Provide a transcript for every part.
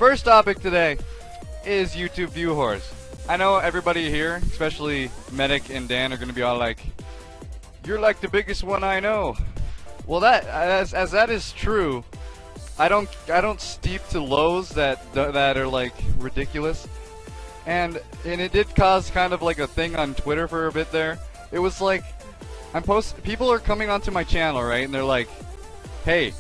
first topic today is YouTube view whores. I know everybody here, especially Medic and Dan, are going to be all like, "You're like the biggest one I know." Well, that as that is true, I don't steep to lows that are like ridiculous, and it did cause kind of like a thing on Twitter for a bit there. It was like people are coming onto my channel, right, and they're like, "Hey,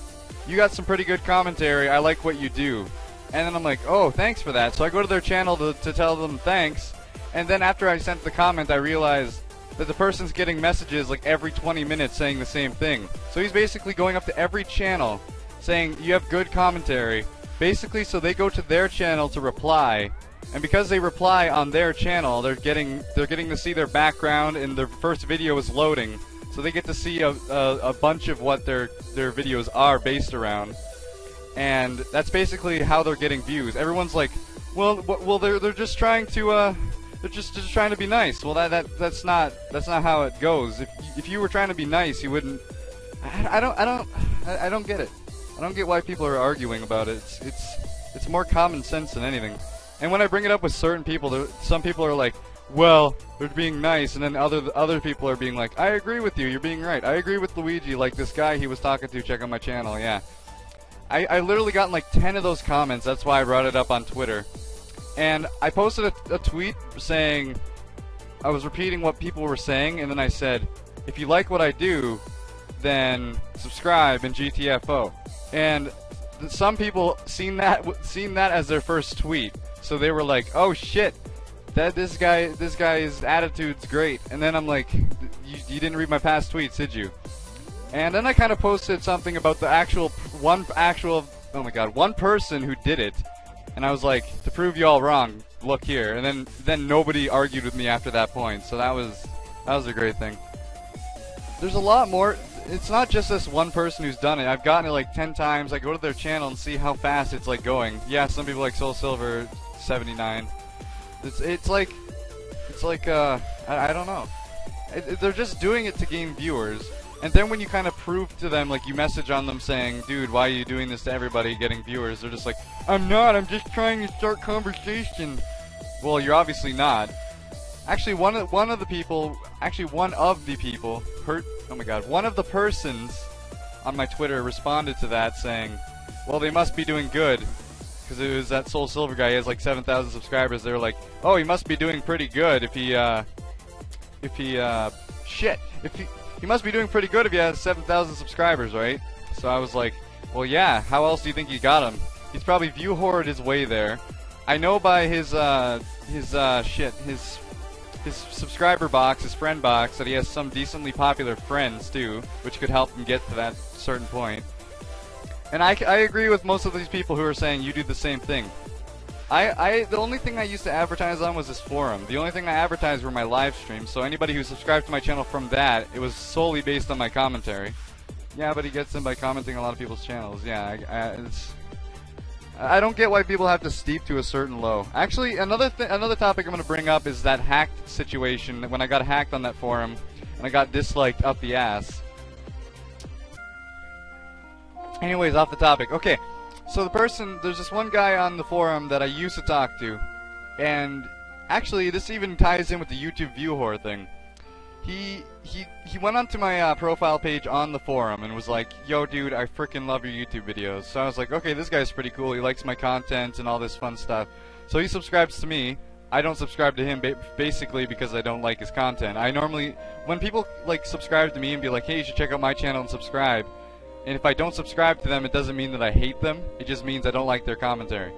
you got some pretty good commentary. I like what you do." And then I'm like, "Oh, thanks for that." So I go to their channel to tell them thanks, and then after I sent the comment, I realized that the person's getting messages like every 20 minutes saying the same thing. So he's basically going up to every channel saying, "You have good commentary," basically so they go to their channel to reply, and because they reply on their channel, they're getting to see their background, and their first video is loading, so they get to see a bunch of what their videos are based around. And that's basically how they're getting views. Everyone's like, well, they're just trying to they're just trying to be nice. Well, that's not how it goes. If you were trying to be nice, you wouldn't. I don't get it. I don't get why people are arguing about it. It's more common sense than anything. And when I bring it up with certain people, some people are like, "Well, they're being nice," and then other people are being like, "I agree with you. You're being right. I agree with Luigi, like this guy he was talking to. Check out my channel." Yeah. I literally gotten like 10 of those comments. That's why I brought it up on Twitter. And I posted a tweet saying, I was repeating what people were saying, and then I said, "If you like what I do, then subscribe and GTFO." And some people seen that as their first tweet. So they were like, "Oh shit, this guy's attitude's great." And then I'm like, you didn't read my past tweets, did you? And then I kind of posted something about the one person who did it, and I was like, "To prove you all wrong, look here." And then nobody argued with me after that point, so that was a great thing. There's a lot more. It's not just this one person who's done it. I've gotten it like 10 times. I go to their channel and see how fast it's like going. Yeah, some people like Soul Silver 79. It's like I don't know. They're just doing it to gain viewers. And then when you kind of prove to them, like you message on them saying, "Dude, why are you doing this to everybody, getting viewers?" They're just like, "I'm not, I'm just trying to start conversation." Well, you're obviously not. Actually, one of the persons on my Twitter responded to that saying, "Well, they must be doing good." Because it was that Soul Silver guy, he has like 7,000 subscribers. They were like, "Oh, he must be doing pretty good if he must be doing pretty good if he has 7,000 subscribers, right?" So I was like, "Well, yeah, how else do you think he got him? He's probably view hoarded his way there." I know by his subscriber box, his friend box, that he has some decently popular friends too, which could help him get to that certain point. And I agree with most of these people who are saying you do the same thing. The only thing I used to advertise on was this forum. The only thing I advertised were my live streams, so anybody who subscribed to my channel from that, it was solely based on my commentary. Yeah, but he gets them by commenting on a lot of people's channels. Yeah, I don't get why people have to steep to a certain low. Actually, another topic I'm going to bring up is that hacked situation, when I got hacked on that forum, and I got disliked up the ass. Anyways, off the topic. Okay. So there's this one guy on the forum that I used to talk to, and actually this even ties in with the YouTube view whore thing. He went onto my profile page on the forum and was like, "Yo dude, I freaking love your YouTube videos." So I was like, okay, this guy's pretty cool, he likes my content and all this fun stuff. So he subscribes to me. I don't subscribe to him basically because I don't like his content. I normally, when people like subscribe to me and be like, "Hey, you should check out my channel and subscribe," and if I don't subscribe to them, it doesn't mean that I hate them. It just means I don't like their commentary.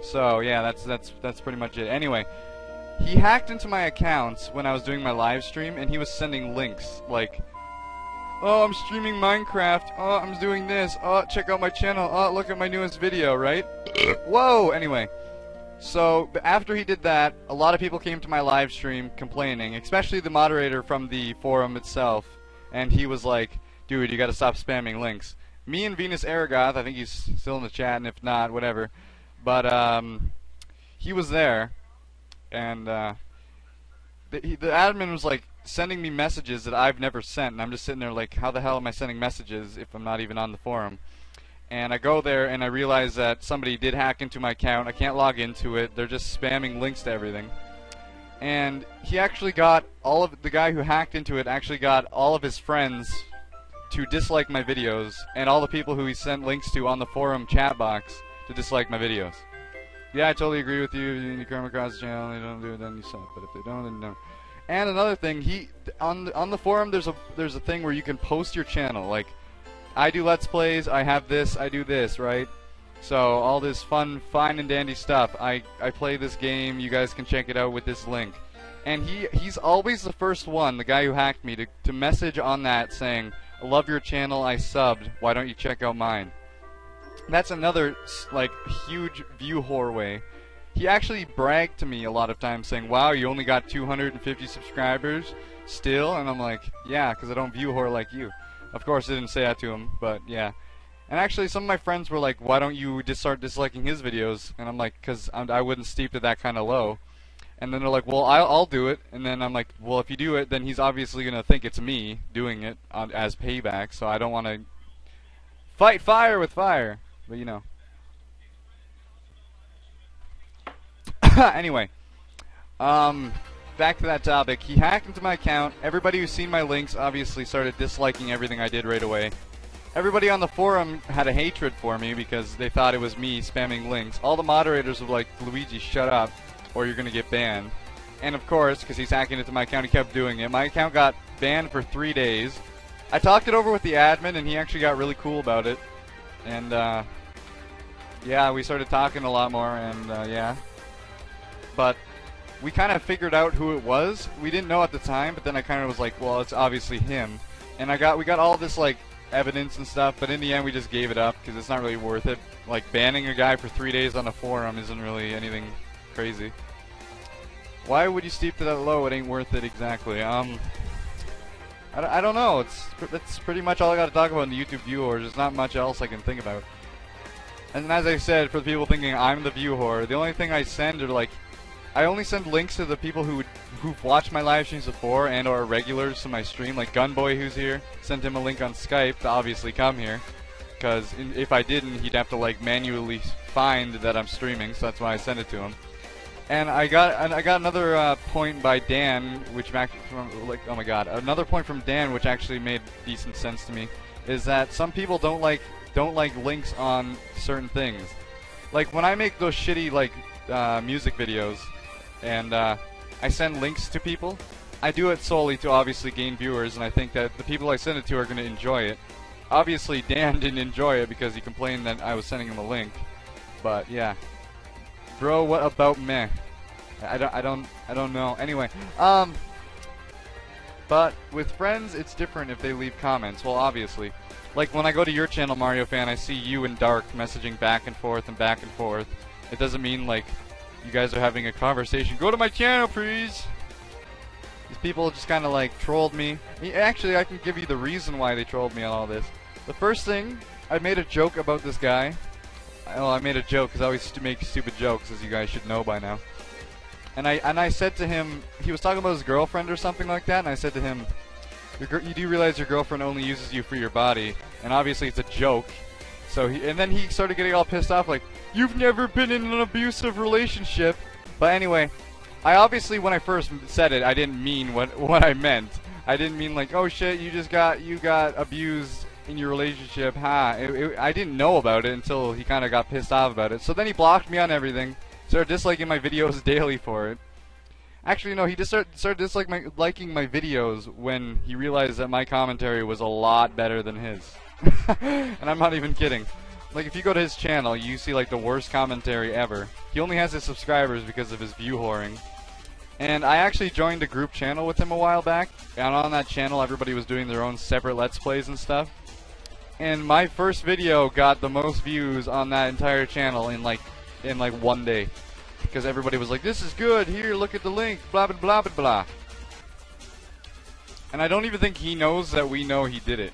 So yeah, that's pretty much it. Anyway, he hacked into my accounts when I was doing my live stream, and he was sending links like, "Oh, I'm streaming Minecraft. Oh, I'm doing this. Oh, check out my channel. Oh, look at my newest video," right? Whoa. Anyway, so after he did that, a lot of people came to my live stream complaining, especially the moderator from the forum itself, and he was like, "Dude, you gotta stop spamming links." Me and Venus Aragoth, I think he's still in the chat, and if not, whatever. But he was there, and the admin was like sending me messages that I've never sent, and I'm just sitting there like, how the hell am I sending messages if I'm not even on the forum? And I go there and I realize that somebody did hack into my account. I can't log into it. They're just spamming links to everything. And he actually got the guy who hacked into it actually got all of his friends to dislike my videos, and all the people who he sent links to on the forum chat box to dislike my videos. Yeah, I totally agree with you. You come across the channel, they don't do it, then you suck. But if they don't, then no. And another thing, on the forum there's a thing where you can post your channel. Like, I do Let's Plays, I have this, I do this, right? So all this fun, fine and dandy stuff. I play this game. You guys can check it out with this link. And he's always the first one, the guy who hacked me, to message on that saying, "I love your channel, I subbed, why don't you check out mine?" That's another, like, huge view whore way. He actually bragged to me a lot of times saying, "Wow, you only got 250 subscribers still?" And I'm like, "Yeah, because I don't view whore like you." Of course, I didn't say that to him, but yeah. And actually, some of my friends were like, "Why don't you just start disliking his videos?" And I'm like, "Because I wouldn't steep to that kind of low." And then they're like, "Well, I'll do it." And then I'm like, "Well, if you do it, then he's obviously going to think it's me doing it as payback, so I don't want to fight fire with fire." But, you know. Anyway, back to that topic. He hacked into my account. Everybody who's seen my links obviously started disliking everything I did right away. Everybody on the forum had a hatred for me because they thought it was me spamming links. All the moderators were like, "Luigi, shut up, or you're gonna get banned." And of course, because he's hacking into my account, he kept doing it. My account got banned for 3 days. I talked it over with the admin, and he actually got really cool about it. And yeah, we started talking a lot more, and yeah. But we kind of figured out who it was. We didn't know at the time, but then I kind of was like, well, it's obviously him. And we got all this like evidence and stuff, but in the end we just gave it up because it's not really worth it. Like, banning a guy for 3 days on a forum isn't really anything crazy. Why would you steep to that low? It ain't worth it exactly. I don't know. That's pretty much all I got to talk about in the YouTube view whores. There's not much else I can think about. And as I said, for the people thinking I'm the view whore, the only thing I send are like, I only send links to the people who've watched my live streams before and or are regulars to my stream. Like Gunboy, who's here, sent him a link on Skype to obviously come here, because if I didn't, he'd have to like manually find that I'm streaming. So that's why I sent it to him. And I got another point by Dan, which actually oh my god, another point from Dan, which actually made decent sense to me, is that some people don't like links on certain things. Like when I make those shitty like music videos, and I send links to people, I do it solely to obviously gain viewers, and I think that the people I send it to are going to enjoy it. Obviously, Dan didn't enjoy it because he complained that I was sending him a link. But yeah, bro, what about meh? I don't know. Anyway, but with friends, it's different if they leave comments. Well, obviously, like when I go to your channel, Mario Fan, I see you and Dark messaging back and forth and back and forth. It doesn't mean like you guys are having a conversation. Go to my channel, please. These people just kind of like trolled me. Actually, I can give you the reason why they trolled me on all this. The first thing, I made a joke about this guy. Well, I made a joke because I always make stupid jokes, as you guys should know by now. And I said to him, he was talking about his girlfriend or something like that, and I said to him, you do realize your girlfriend only uses you for your body, and obviously it's a joke. So and then he started getting all pissed off, like, "You've never been in an abusive relationship." But anyway, I obviously, when I first said it, I didn't mean what I meant. I didn't mean like, "Oh shit, you got abused in your relationship." I didn't know about it until he kind of got pissed off about it. So then he blocked me on everything, started disliking my videos daily for it. Actually, no, he just started disliking my videos when he realized that my commentary was a lot better than his. And I'm not even kidding. Like, if you go to his channel, you see like the worst commentary ever. He only has his subscribers because of his view whoring. And I actually joined a group channel with him a while back, and on that channel everybody was doing their own separate Let's Plays and stuff. And my first video got the most views on that entire channel in like 1 day. Because everybody was like, "This is good, here, look at the link, blah blah blah blah blah." And I don't even think he knows that we know he did it.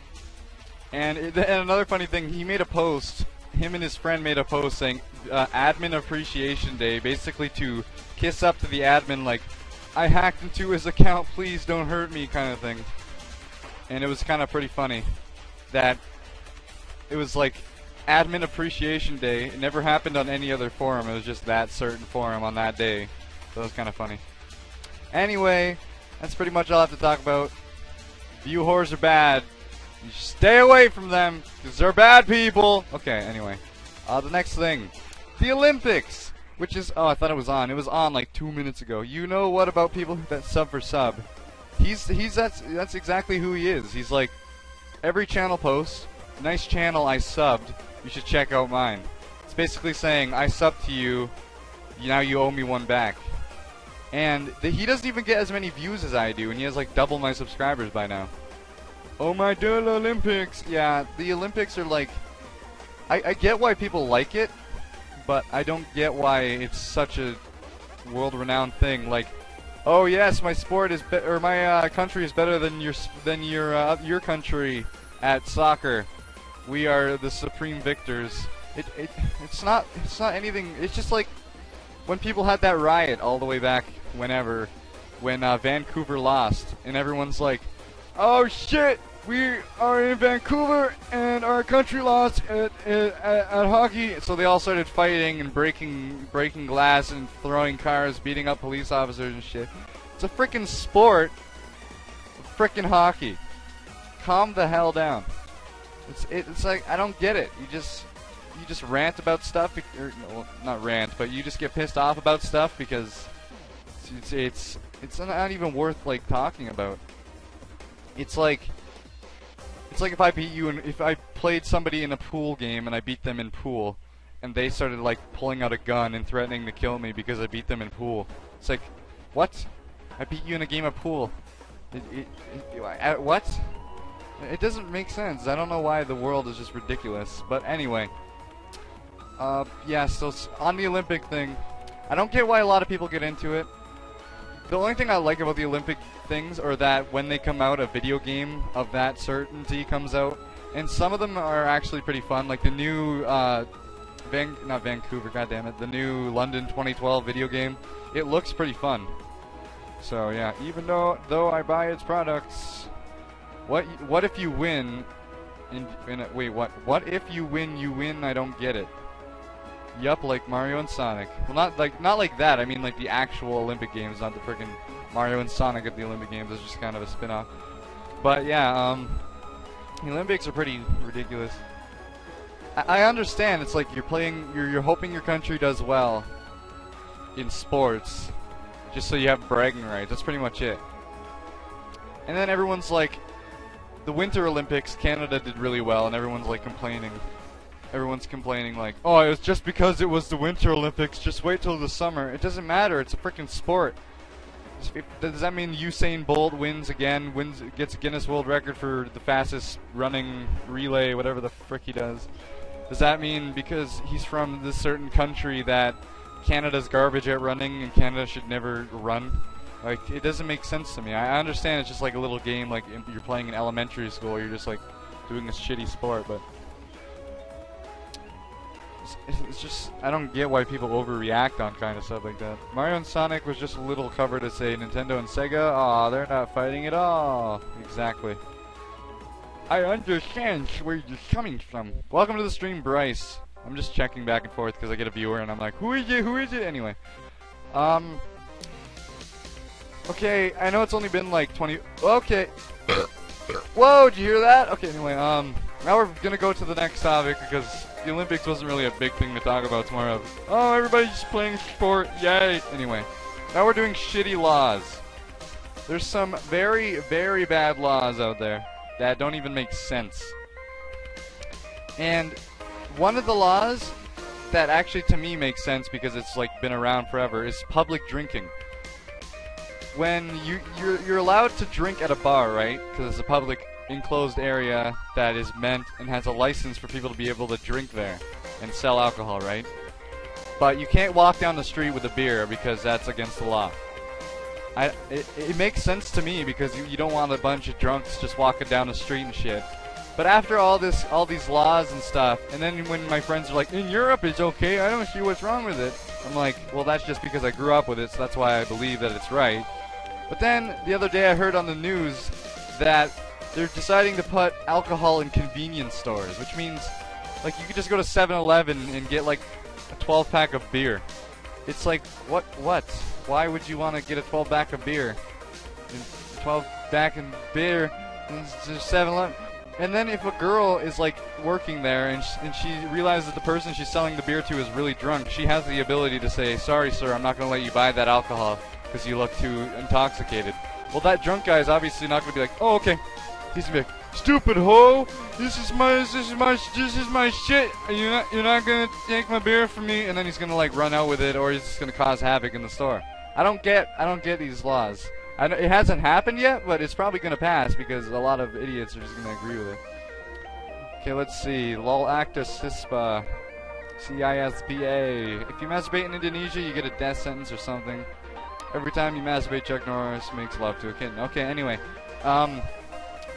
And another funny thing, he made a post, him and his friend made a post saying, Admin Appreciation Day, basically to kiss up to the admin like, "I hacked into his account, please don't hurt me," kind of thing. And it was kind of pretty funny that it was like, Admin Appreciation Day. It never happened on any other forum. It was just that certain forum on that day. So it was kind of funny. Anyway, that's pretty much all I have to talk about. View whores are bad. You should stay away from them, because they're bad people. Okay, anyway. The next thing. The Olympics. Which is, oh, I thought it was on. It was on like 2 minutes ago. You know what about people that sub for sub? That's exactly who he is. He's like, every channel posts, nice channel, I subbed. You should check out mine. It's basically saying, I subbed to you, now you owe me one back. And he doesn't even get as many views as I do, and he has like double my subscribers by now. Oh my god, Olympics! Yeah, the Olympics are like, I get why people like it, but I don't get why it's such a world-renowned thing. Like, oh yes, my sport is my country is better than your country at soccer. We are the supreme victors. It's not anything. It's just like when people had that riot all the way back when Vancouver lost, and everyone's like, oh shit, we are in Vancouver and our country lost at hockey. So they all started fighting and breaking glass and throwing cars, beating up police officers and shit. It's a freaking sport, freaking hockey. Calm the hell down. It's like, I don't get it. You just rant about stuff, or no, not rant, but you just get pissed off about stuff because it's not even worth like talking about. It's like if I beat you, and if I played somebody in a pool game and I beat them in pool, and they started like pulling out a gun and threatening to kill me because I beat them in pool. It's like, what? I beat you in a game of pool. What? It doesn't make sense. I don't know why the world is just ridiculous. But anyway, yeah. So on the Olympic thing, I don't get why a lot of people get into it. The only thing I like about the Olympic things are that when they come out, a video game of that certainty comes out, and some of them are actually pretty fun. Like the new not Vancouver, goddammit, the new London 2012 video game. It looks pretty fun. So yeah, even though I buy its products, what if you win? Wait, what? What if you win? I don't get it. Yup, like Mario and Sonic. Well, not like that. I mean, like the actual Olympic Games, not the freaking Mario and Sonic at the Olympic Games. It's just kind of a spin-off. But yeah, the Olympics are pretty ridiculous. I understand. It's like you're hoping your country does well in sports, just so you have bragging rights. That's pretty much it. And then everyone's like, the Winter Olympics, Canada did really well, and everyone's like complaining. Everyone's complaining like, oh, it was just because it was the Winter Olympics, just wait till the summer. It doesn't matter, it's a freaking sport. Does that mean Usain Bolt gets a Guinness World Record for the fastest running relay, whatever the frick he does? Does that mean because he's from this certain country that Canada's garbage at running and Canada should never run? Like, it doesn't make sense to me. I understand it's just like a little game, like you're playing in elementary school, you're just like doing a shitty sport, but it's just, I don't get why people overreact on kind of stuff like that. Mario and Sonic was just a little cover to say Nintendo and Sega, aw, they're not fighting at all. Exactly. I understand where you're coming from. Welcome to the stream, Bryce. I'm just checking back and forth because I get a viewer and I'm like, who is it? Who is it? Anyway. Okay, I know it's only been like 20... Okay. Whoa, did you hear that? Okay, anyway, now we're gonna go to the next topic because the Olympics wasn't really a big thing to talk about tomorrow. Oh, everybody's just playing sport, yay! Anyway, now we're doing shitty laws. There's some very, very bad laws out there that don't even make sense. And one of the laws that actually to me makes sense because it's like been around forever is public drinking. When you're allowed to drink at a bar, right? Because it's a public enclosed area that is meant and has a license for people to be able to drink there and sell alcohol, right? But you can't walk down the street with a beer because that's against the law. It makes sense to me because you don't want a bunch of drunks just walking down the street and shit. But after all these laws and stuff, and then when my friends are like, in Europe it's okay, I don't see what's wrong with it. I'm like, well, that's just because I grew up with it, so that's why I believe that it's right. But then the other day I heard on the news that they're deciding to put alcohol in convenience stores, which means Like, you could just go to 7-Eleven and get like a 12-pack of beer. It's like, what? Why would you want to get a 12-pack of beer? 12-pack of beer in 7-Eleven. And then if a girl is like working there and she realizes that the person she's selling the beer to is really drunk, she has the ability to say, "Sorry, sir, I'm not going to let you buy that alcohol because you look too intoxicated." Well, that drunk guy is obviously not going to be like, "Oh, okay." He's going to be like, "Stupid hoe! This is my shit. You're not going to take my beer from me." And then he's going to like run out with it, or he's just going to cause havoc in the store. I don't get these laws. It hasn't happened yet, but it's probably going to pass because a lot of idiots are just going to agree with it. Okay, let's see. Lol acta cispa. CISPA. If you masturbate in Indonesia, you get a death sentence or something. Every time you masturbate, Chuck Norris makes love to a kitten. Okay, anyway.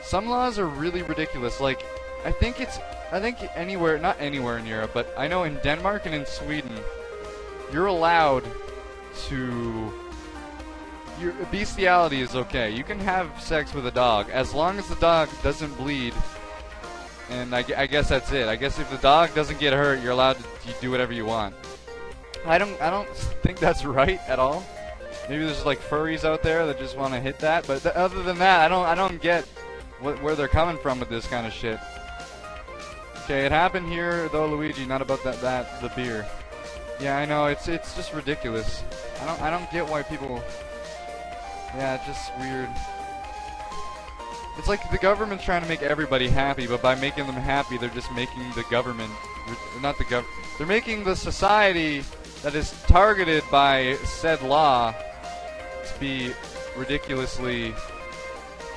Some laws are really ridiculous. Like, I think anywhere, not anywhere in Europe, but I know in Denmark and in Sweden, you're allowed to... Your bestiality is okay. You can have sex with a dog as long as the dog doesn't bleed, and I guess that's it. I guess if the dog doesn't get hurt, you're allowed to do whatever you want. I don't think that's right at all. Maybe there's like furries out there that just want to hit that, but other than that, I don't get where they're coming from with this kind of shit. Okay, it happened here though, Luigi. Not about the beer. Yeah, I know. It's just ridiculous. I don't get why people. Yeah, it's just weird. It's like the government's trying to make everybody happy, but by making them happy, they're just making the government, not the government, they're making the society that is targeted by said law to be ridiculously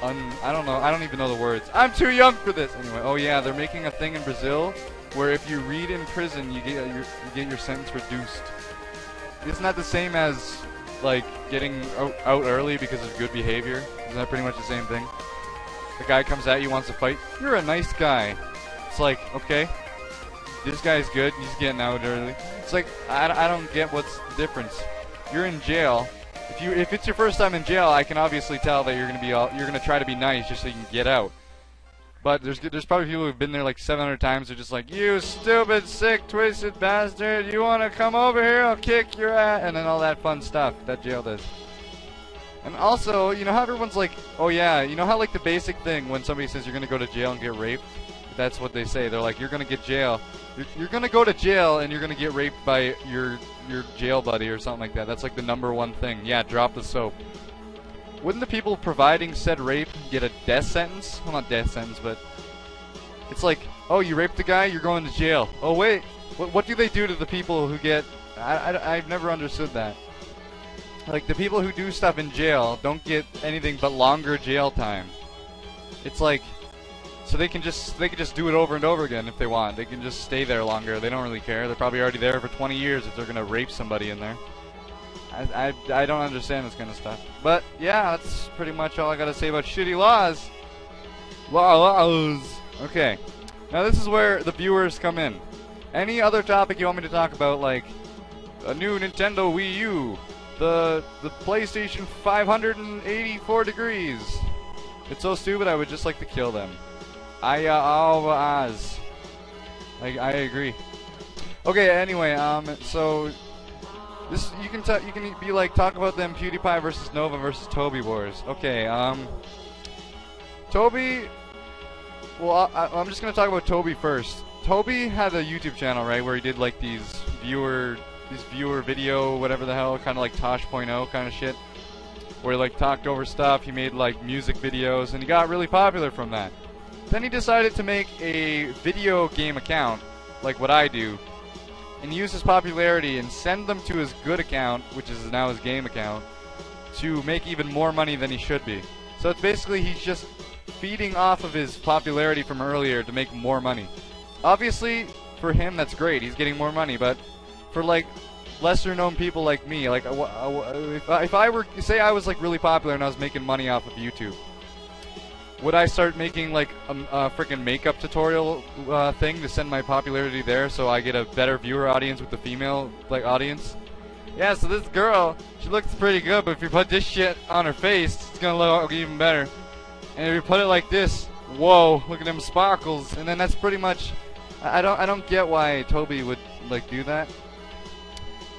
I don't know, I don't even know the words. I'm too young for this! Anyway, oh yeah, they're making a thing in Brazil where if you read in prison, you get your sentence reduced. Isn't that the same as like getting out early because of good behavior? Isn't that pretty much the same thing? The guy comes at you, wants to fight. You're a nice guy. It's like, okay, this guy's good. He's getting out early. It's like I don't get what's the difference. You're in jail. If it's your first time in jail, I can obviously tell that you're gonna try to be nice just so you can get out. But there's probably people who've been there like 700 times. They're just like, "You stupid, sick, twisted bastard! You want to come over here? I'll kick your ass!" And then all that fun stuff that jail does. And also, you know how everyone's like, "Oh yeah," you know how like the basic thing when somebody says you're gonna go to jail and get raped, that's what they say. They're like, "You're gonna get jail. You're gonna go to jail and you're gonna get raped by your jail buddy or something like that." That's like the #1 thing. Yeah, drop the soap. Wouldn't the people providing said rape get a death sentence? Well, not death sentence, but it's like, oh, you raped a guy, you're going to jail. Oh wait, what do they do to the people who get? I've never understood that. Like the people who do stuff in jail don't get anything but longer jail time. It's like, so they can just do it over and over again if they want. They can just stay there longer. They don't really care. They're probably already there for 20 years if they're gonna rape somebody in there. I don't understand this kind of stuff. But yeah, that's pretty much all I gotta say about shitty laws. Laws. Okay. Now this is where the viewers come in. Any other topic you want me to talk about, like a new Nintendo Wii U, the PlayStation 584 degrees. It's so stupid I would just like to kill them. I agree. Okay, anyway, so this you can be like talk about them PewDiePie versus Nova versus Toby wars. Okay, Toby. Well, I'm just gonna talk about Toby first. Toby had a YouTube channel, right, where he did like these viewer video, whatever the hell, kind of like Tosh.0 kind of shit, where he like talked over stuff. He made like music videos, and he got really popular from that. Then he decided to make a video game account, like what I do, and use his popularity and send them to his good account, which is now his game account, to make even more money than he should be. So it's basically he's just feeding off of his popularity from earlier to make more money. Obviously, for him that's great, he's getting more money, but for like lesser known people like me, like if I were, say I was like really popular and I was making money off of YouTube, would I start making like a freaking makeup tutorial thing to send my popularity there so I get a better viewer audience with the female like audience? Yeah, so this girl, she looks pretty good, but if you put this shit on her face, it's gonna look even better. And if you put it like this, whoa, look at them sparkles. And then that's pretty much I don't get why Toby would like do that.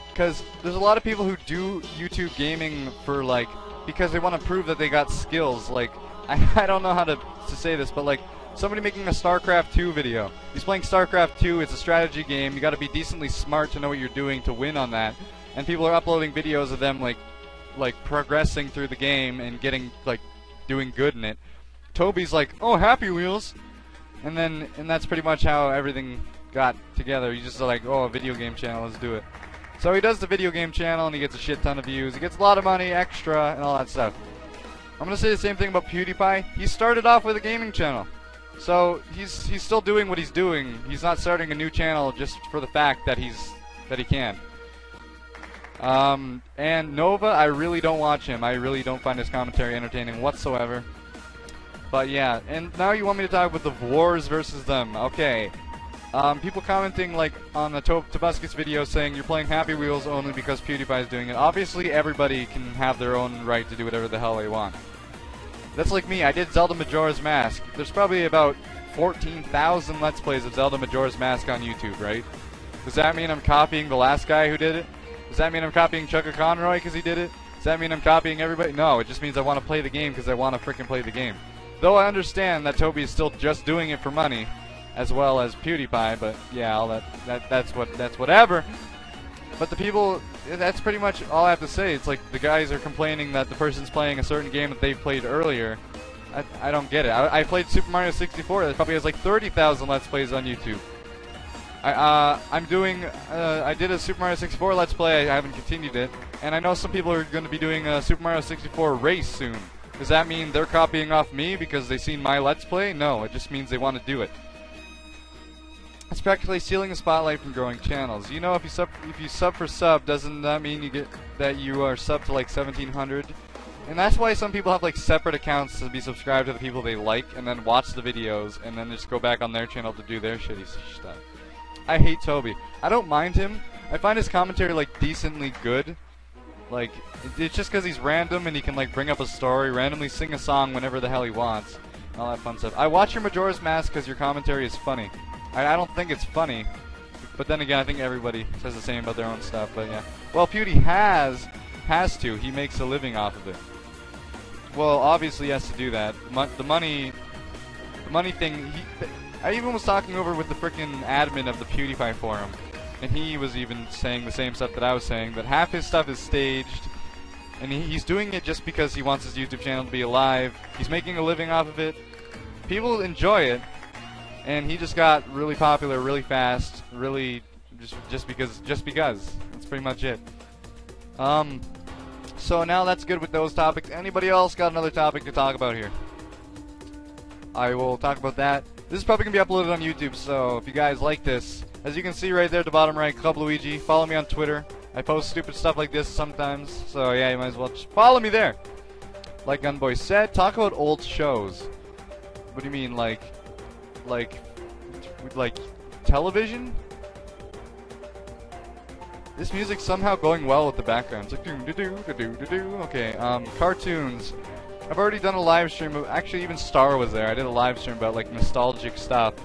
Because there's a lot of people who do YouTube gaming for like because they want to prove that they got skills. Like I don't know how to say this, but like somebody making a StarCraft 2 video. He's playing StarCraft 2. It's a strategy game. You got to be decently smart to know what you're doing to win on that. And people are uploading videos of them like progressing through the game and getting like doing good in it. Toby's like, oh, Happy Wheels, and that's pretty much how everything got together. He's just like, oh, a video game channel, let's do it. So he does the video game channel and he gets a shit ton of views. He gets a lot of money, extra, and all that stuff. I'm gonna say the same thing about PewDiePie. He started off with a gaming channel, so he's still doing what he's doing. He's not starting a new channel just for the fact that he can. And Nova, I really don't watch him. I really don't find his commentary entertaining whatsoever. But yeah, and now you want me to talk about the wars versus them. Okay. People commenting like on the Tobuscus video saying you're playing Happy Wheels only because PewDiePie is doing it. Obviously, everybody can have their own right to do whatever the hell they want. That's like me. I did Zelda Majora's Mask. There's probably about 14,000 Let's Plays of Zelda Majora's Mask on YouTube, right? Does that mean I'm copying the last guy who did it? Does that mean I'm copying Chucka Conroy because he did it? Does that mean I'm copying everybody? No, it just means I want to play the game because I want to frickin' play the game. Though I understand that Toby is still just doing it for money, as well as PewDiePie, but yeah, all that's whatever. But the people, that's pretty much all I have to say. It's like the guys are complaining that the person's playing a certain game that they've played earlier. I don't get it. I played Super Mario 64. That probably has like 30,000 Let's Plays on YouTube. I did a Super Mario 64 Let's Play. I haven't continued it, and I know some people are going to be doing a Super Mario 64 race soon. Does that mean they're copying off me because they've seen my Let's Play? No, it just means they want to do it. It's practically stealing the spotlight from growing channels. You know, if you sub for sub, doesn't that mean you get that you are sub to like 1,700? And that's why some people have like separate accounts to be subscribed to the people they like, and then watch the videos, and then just go back on their channel to do their shitty stuff. I hate Toby. I don't mind him. I find his commentary like decently good. Like, it's just because he's random and he can like bring up a story, randomly sing a song whenever the hell he wants, and all that fun stuff. I watch your Majora's Mask because your commentary is funny. I don't think it's funny, but then again, I think everybody says the same about their own stuff. But yeah, well, Pewdie has to. He makes a living off of it. Well, obviously he has to do that. The money thing. I even was talking over with the frickin' admin of the PewDiePie forum, and he was even saying the same stuff that I was saying. That half his stuff is staged, and he's doing it just because he wants his YouTube channel to be alive. He's making a living off of it. People enjoy it. And he just got really popular really fast, really just because. That's pretty much it. So now that's good with those topics. Anybody else got another topic to talk about here? I will talk about that. This is probably going to be uploaded on YouTube, so if you guys like this, as you can see right there at the bottom right, Club Luigi, follow me on Twitter. I post stupid stuff like this sometimes, so yeah, you might as well just follow me there. Like Gunboy said, talk about old shows. What do you mean, like television? This music's somehow going well with the background. It's like do-do-do-do-do-do. Okay, cartoons. I've already done a live stream of, actually even Star was there. I did a live stream about like nostalgic stuff.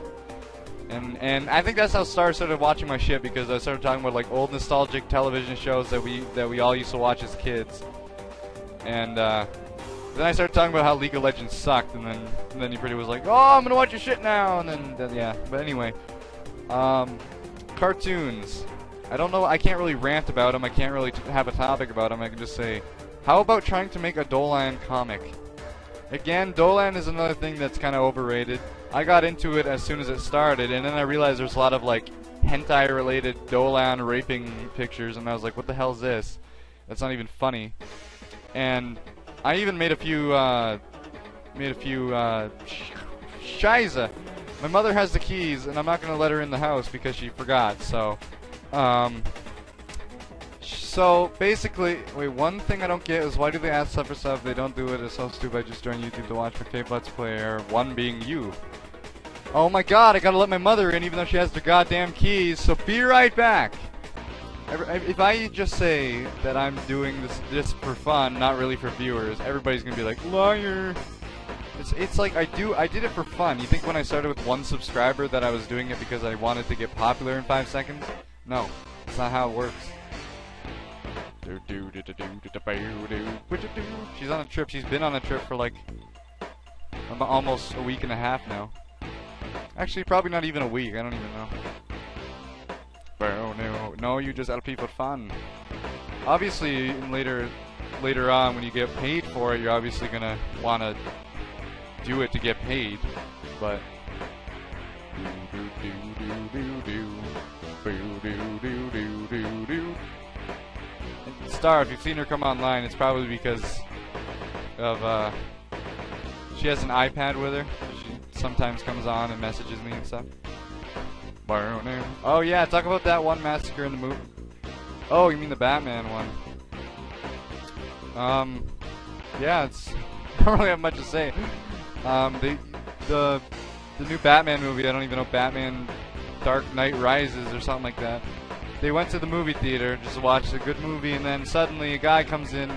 And I think that's how Star started watching my shit, because I started talking about like old nostalgic television shows that we all used to watch as kids. And then I started talking about how League of Legends sucked, and then he pretty was like, "Oh, I'm gonna watch your shit now," and then yeah. But anyway, cartoons. I don't know. I can't really rant about them. I can't really have a topic about them. I can just say, how about trying to make a Dolan comic? Again, Dolan is another thing that's kind of overrated. I got into it as soon as it started, and then I realized there's a lot of like hentai-related Dolan raping pictures, and I was like, "What the hell is this? That's not even funny." And I even made a few, Shiza. My mother has the keys, and I'm not gonna let her in the house because she forgot. So basically, wait. One thing I don't get is why do they ask sub for sub? They don't do it. It's so stupid. I just joined YouTube to watch my Cape Let's Player. One being you. Oh my God! I gotta let my mother in, even though she has the goddamn keys. So be right back. If I just say that I'm doing this for fun, not really for viewers, everybody's gonna be like, liar. It's like I did it for fun. You think when I started with 1 subscriber that I was doing it because I wanted to get popular in 5 seconds? No, that's not how it works. She's on a trip. She's been on a trip for like almost a week and a half now. Actually, probably not even a week. I don't even know. No, you just LP for fun. Obviously, later on, when you get paid for it, you're obviously gonna wanna do it to get paid, but. Star, if you've seen her come online, it's probably because of she has an iPad with her. She sometimes comes on and messages me and stuff. Oh yeah, talk about that one massacre in the movie. Oh, you mean the Batman one? Yeah, it's I don't really have much to say. The new Batman movie, I don't even know, Batman Dark Knight Rises or something like that. They went to the movie theater just to watch a good movie, and then suddenly a guy comes in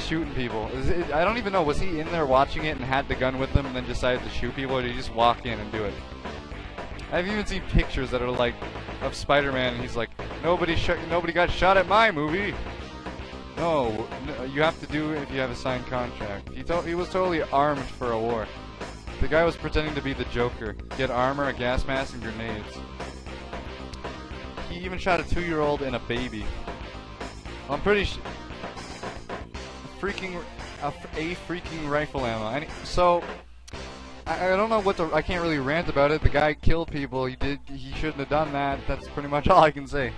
shooting people. I don't even know, was he in there watching it and had the gun with him and then decided to shoot people, or did he just walk in and do it? I've even seen pictures that are like of Spider-Man, and he's like, nobody got shot at my movie. No, you have to do it if you have a signed contract. He was totally armed for a war. The guy was pretending to be the Joker. He had armor, a gas mask, and grenades. He even shot a 2-year-old and a baby. I'm pretty sure. A freaking rifle ammo. So I don't know what the. I can't really rant about it. The guy killed people. He shouldn't have done that. That's pretty much all I can say.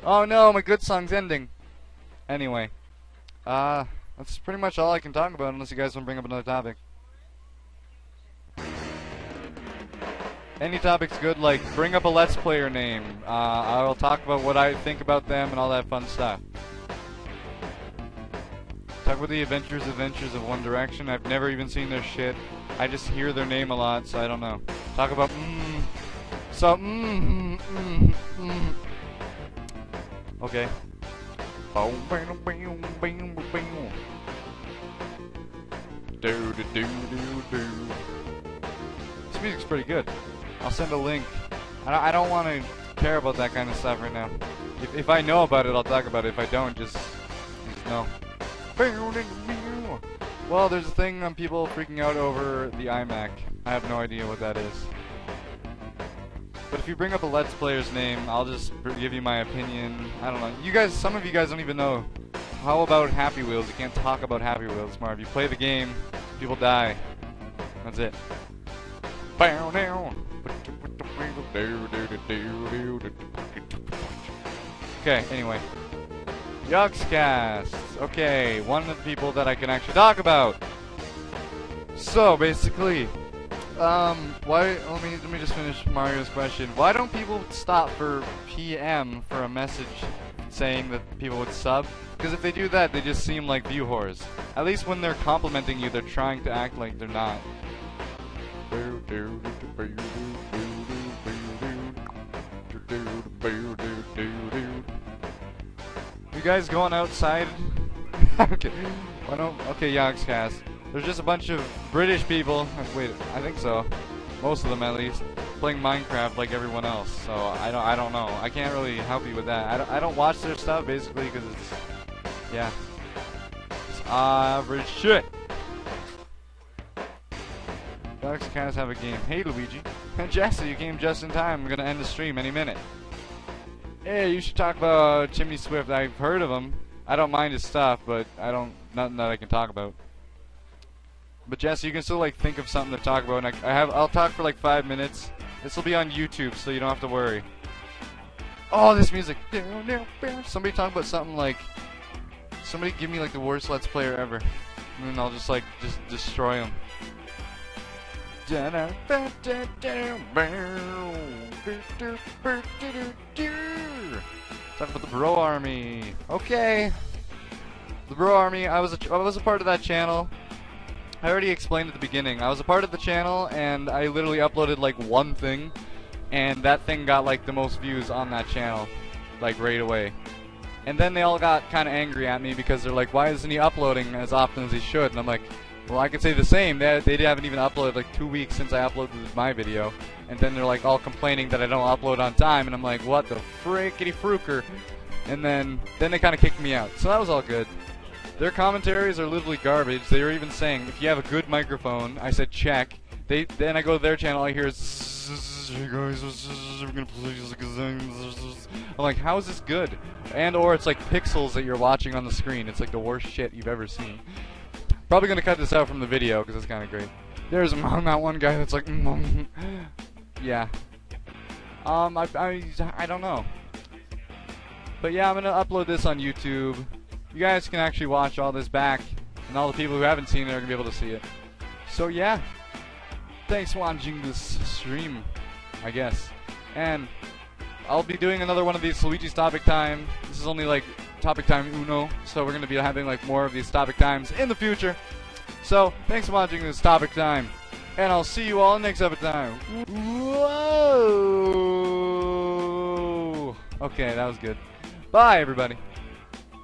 Oh no, my good song's ending. Anyway, that's pretty much all I can talk about, unless you guys want to bring up another topic. Any topic's good, like bring up a Let's Player name. I'll talk about what I think about them and all that fun stuff. Talk about the adventures of One Direction. I've never even seen their shit. I just hear their name a lot, so I don't know. Talk about Okay. This music's pretty good. I'll send a link. I don't want to care about that kind of stuff right now. If I know about it, I'll talk about it. If I don't, just know. Well, there's a thing on people freaking out over the iMac. I have no idea what that is. But if you bring up a Let's Player's name, I'll just give you my opinion. I don't know. You guys, some of you guys don't even know. How about Happy Wheels? You can't talk about Happy Wheels, Smart. If you play the game, people die. That's it. Okay, anyway. Yuckscast. Okay, one of the people that I can actually talk about. So, basically, let me just finish Mario's question. Why don't people stop for PM for a message saying that people would sub? Because if they do that, they just seem like view whores. At least when they're complimenting you, they're trying to act like they're not. You guys going outside? Okay. Why don't? Okay, Yogscast. There's just a bunch of British people. Wait, I think so. Most of them, at least, playing Minecraft like everyone else. So I don't know. I can't really help you with that. I don't watch their stuff basically because it's it's average shit. Yogscast have a game. Hey, Luigi. Jesse, you came just in time. I'm gonna end the stream any minute. Hey, you should talk about Chimney Swift. I've heard of him. I don't mind his stuff, but nothing that I can talk about. But Jesse, you can still like think of something to talk about. And I'll talk for like 5 minutes. This will be on YouTube, so you don't have to worry. Oh, this music. Somebody talk about something like. Somebody give me like the worst Let's Player ever, and then I'll just destroy him. Talk about the Bro Army. Okay. The Bro Army, I was a part of that channel. I already explained at the beginning. I was a part of the channel and I literally uploaded like one thing and that thing got like the most views on that channel like right away. And then they all got kind of angry at me because they're like, why isn't he uploading as often as he should? And I'm like, well, I could say the same. They haven't even uploaded like 2 weeks since I uploaded my video. And then they're like all complaining that I don't upload on time. And I'm like, what the frickity fruker? And then they kind of kicked me out. So that was all good. Their commentaries are literally garbage. They were even saying, if you have a good microphone, I said check. Then I go to their channel, I hear, hey guys, we're gonna play this. I'm like, how is this good? And or it's like pixels that you're watching on the screen. It's like the worst shit you've ever seen. Probably gonna cut this out from the video because it's kind of great. There's that one guy that's like, yeah. I don't know. But yeah, I'm gonna upload this on YouTube. You guys can actually watch all this back, and all the people who haven't seen it are gonna be able to see it. So yeah. Thanks for watching this stream, I guess. And I'll be doing another one of these Luigi's Topic Time. This is only like Topic Time Uno, so we're going to be having like more of these Topic Times in the future. So, thanks for watching this Topic Time. And I'll see you all next Topic Time. Whoa! Okay, that was good. Bye, everybody.